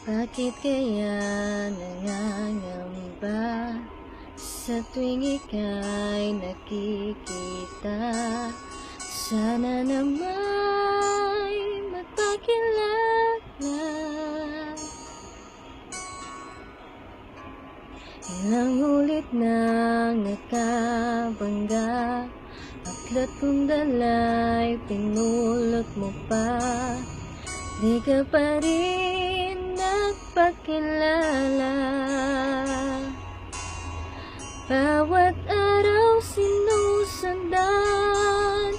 Bakit kaya nangangamba sa tuwing ika'y nakikita? Sana na may magpakilala. Ilang ulit nang nakabangga, aklat kong dala'y pinulot mo pa. Di ka pa rin nagpakilala. Bawat araw sinusundan,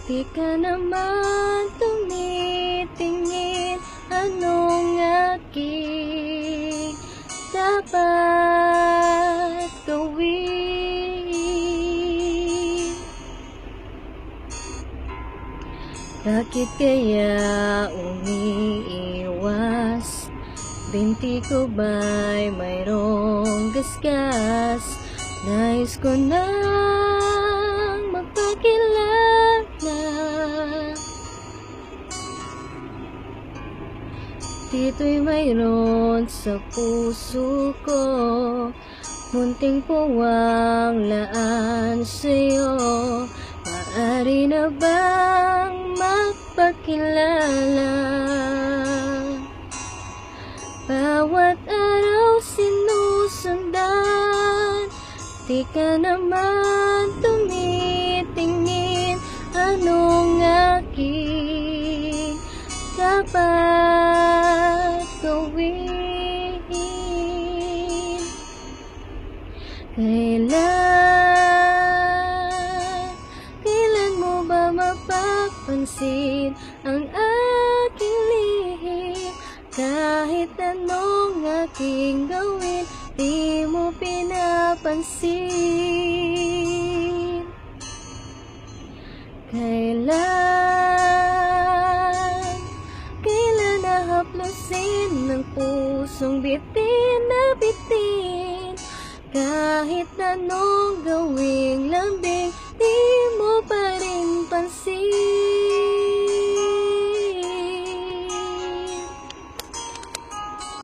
di ka naman tumitingin. Anong aking dapat gawin? Bakit kaya umiiwas? Binti ko ba'y mayroong gasgas? Nais ko nang magpakilala. Dito'y mayroon sa puso ko, munting puwang laan sa'yo. Maaari na bang magpakilala? Bawat araw sinusundan, di ka naman tumitingin. Anong aking dapat gawin? Kailan mo ba mapapansin ang aking lihim? Kahit anong aking gawin, di mo pinapansin. Kailan nahaplusin ng pusong bitin na bitin? Kahit anong gawing lambing,